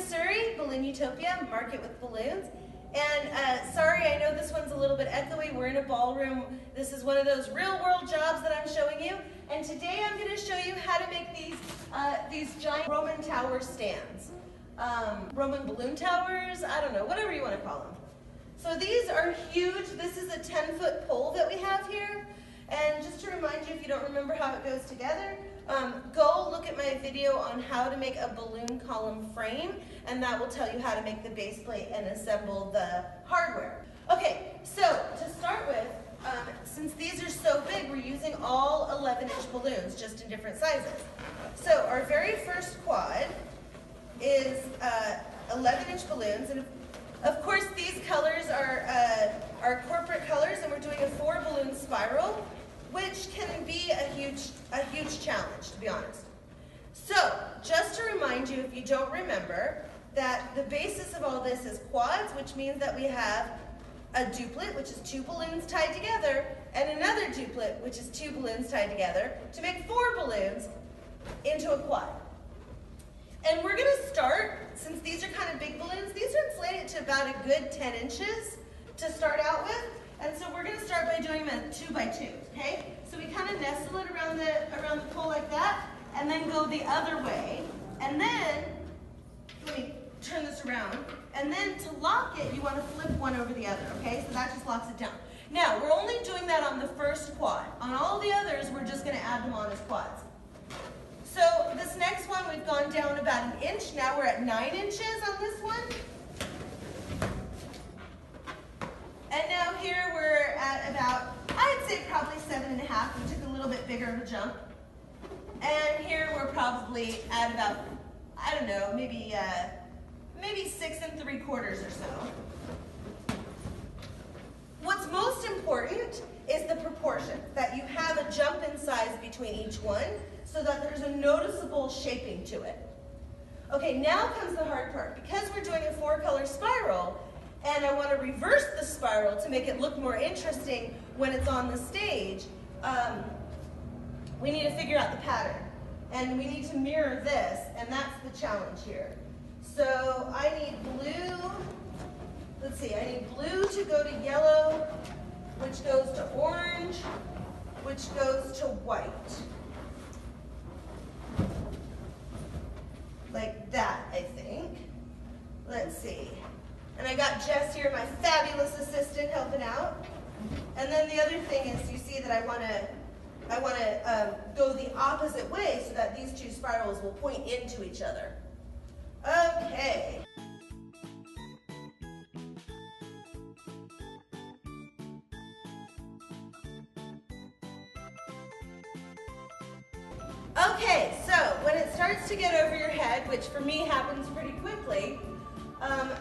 Missouri, Balloon Utopia, Market with Balloons. And sorry, I know this one's a little bit echoey. We're in a ballroom. This is one of those real world jobs that I'm showing you. And today I'm going to show you how to make these giant Roman tower stands. Roman balloon towers, I don't know, whatever you want to call them. So these are huge. This is a 10-foot pole that we have here. And just to remind you, if you don't remember how it goes together, go look at my video on how to make a balloon column frame, and that will tell you how to make the base plate and assemble the hardware. Okay, so to start with, since these are so big, we're using all 11-inch balloons, just in different sizes. So our very first quad is 11-inch balloons, and of course these colors are our corporate colors, and we're doing a 4-balloon spiral, which can be a huge challenge, to be honest. So, just to remind you, if you don't remember, that the basis of all this is quads, which means that we have a duplet, which is 2 balloons tied together, and another duplet, which is 2 balloons tied together, to make 4 balloons into a quad. And we're gonna start, since these are kind of big balloons, these are inflated to about a good 10 inches to start out with. And so we're going to start by doing them at 2 by 2, okay? So we kind of nestle it around the pole like that, and then go the other way. And then, let me turn this around. And then to lock it, you want to flip one over the other, okay? So that just locks it down. Now, we're only doing that on the first quad. On all the others, we're just going to add them on as quads. So this next one, we've gone down about 1 inch. Now we're at 9 inches on this one. And now here we're at about, I'd say probably 7.5. We took a little bit bigger of a jump. And here we're probably at about, I don't know, maybe 6 3/4 or so. What's most important is the proportion, that you have a jump in size between each one so that there's a noticeable shaping to it. Okay, now comes the hard part. Because we're doing a 4-color spiral, and I want to reverse the spiral to make it look more interesting when it's on the stage, we need to figure out the pattern. And we need to mirror this, and that's the challenge here. So I need blue, let's see, I need blue to go to yellow, which goes to orange, which goes to white. Like that, I think. Let's see. And I got Jess here, my fabulous assistant, helping out. And then the other thing is, you see that I want to go the opposite way so that these 2 spirals will point into each other. Okay. Okay, so when it starts to get over your head, which for me happens pretty quickly,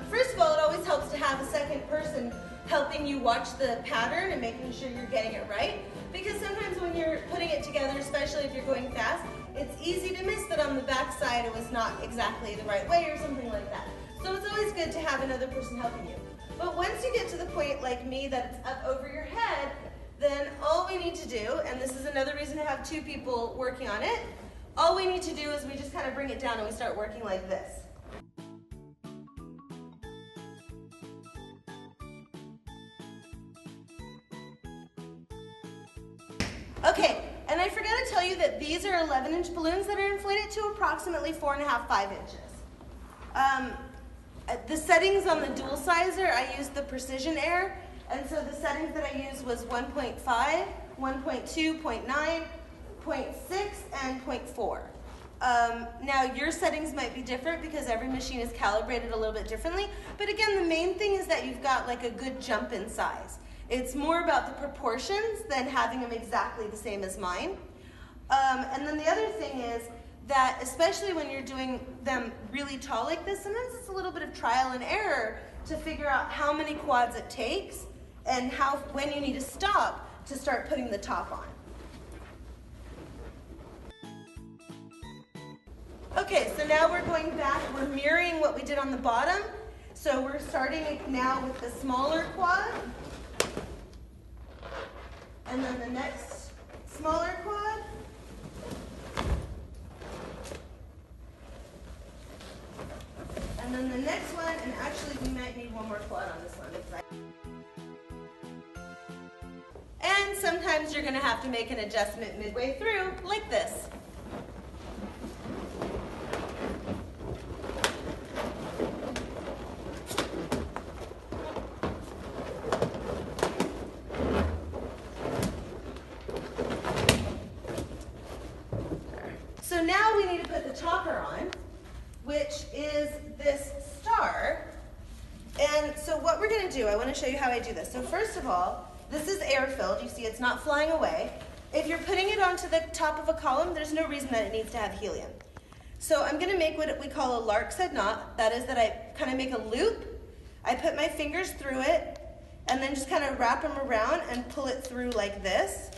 first of all, it always helps to have a second person helping you watch the pattern and making sure you're getting it right. Because sometimes when you're putting it together, especially if you're going fast, it's easy to miss that on the back side it was not exactly the right way or something like that. So it's always good to have another person helping you. But once you get to the point like me that it's up over your head, then all we need to do, and this is another reason to have 2 people working on it, all we need to do is we just kind of bring it down and we start working like this. Okay, and I forgot to tell you that these are 11-inch balloons that are inflated to approximately 4.5, 5 inches. The settings on the dual sizer, I used the Precision Air, and so the settings that I used was 1.5, 1.2, 0.9, 0.6, and 0.4. Now your settings might be different because every machine is calibrated a little bit differently, but again, the main thing is that you've got like a good jump in size. It's more about the proportions than having them exactly the same as mine. And then the other thing is that, especially when you're doing them really tall like this, sometimes it's a little bit of trial and error to figure out how many quads it takes and when you need to stop to start putting the top on. Okay, so now we're going back, we're mirroring what we did on the bottom. So we're starting now with the smaller quad. And then the next smaller quad. And one more quad on this one. And sometimes you're going to have to make an adjustment midway through, like this. So now we need to put the topper on, which is this star. And so what we're going to do, I want to show you how I do this. So first of all, this is air-filled. You see it's not flying away. If you're putting it onto the top of a column, there's no reason that it needs to have helium. So I'm going to make what we call a lark's head knot. That is that I kind of make a loop. I put my fingers through it, and then just kind of wrap them around and pull it through like this.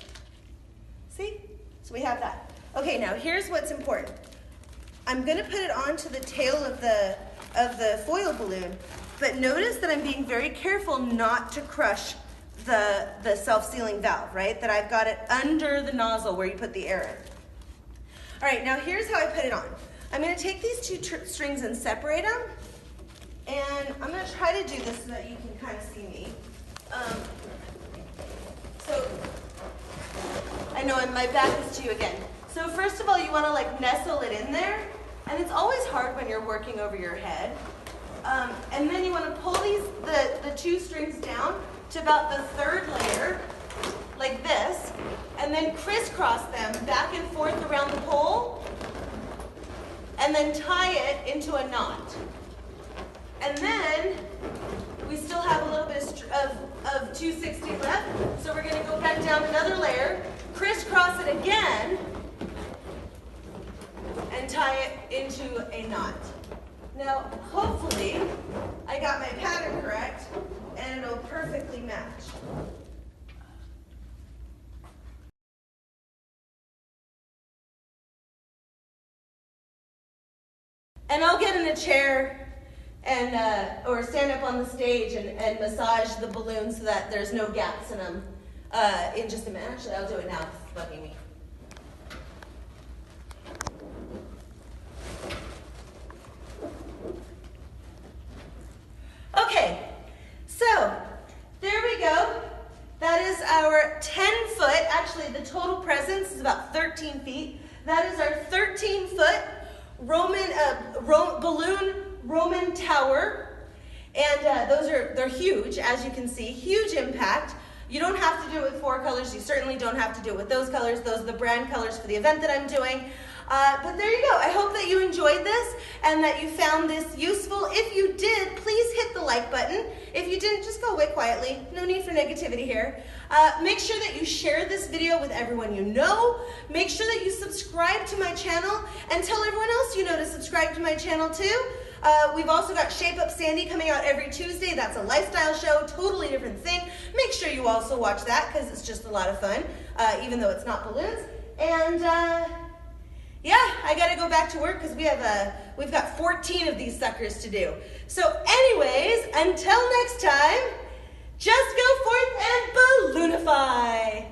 See? So we have that. Okay, now here's what's important. I'm going to put it onto the tail of the foil balloon, but notice that I'm being very careful not to crush the self-sealing valve, right? That I've got it under the nozzle where you put the air in. All right, now here's how I put it on. I'm going to take these two strings and separate them, and I'm going to try to do this so that you can kind of see me. So I know my back is to you again. So first of all, you want to like nestle it in there, and it's always hard when you're working over your head. And then you want to pull the two strings down to about the third layer, like this, and then crisscross them back and forth around the pole, and then tie it into a knot. And then we still have a little bit of 260 left, so we're going to go back down another layer, crisscross it again, and tie it into a knot. Now, hopefully, I got my pattern correct, and it'll perfectly match. And I'll get in a chair and or stand up on the stage and massage the balloons so that there's no gaps in them in just a minute. Actually, I'll do it now because it's bugging me. Okay, so there we go. That is our 10-foot, actually the total presence is about 13 feet. That is our 13-foot balloon Roman tower. And they're huge, as you can see, huge impact. You don't have to do it with 4 colors. You certainly don't have to do it with those colors. Those are the brand colors for the event that I'm doing. But there you go. I hope that you enjoyed this and that you found this useful. If you did, please hit the like button. If you didn't, just go away quietly. No need for negativity here. Make sure that you share this video with everyone you know. Make sure that you subscribe to my channel and tell everyone else you know to subscribe to my channel too. We've also got Shape Up Sandy coming out every Tuesday. That's a lifestyle show, totally different thing. Make sure you also watch that because it's just a lot of fun, even though it's not balloons. And yeah, I gotta go back to work because we've got 14 of these suckers to do. So anyways, until next time, just go forth and balloonify.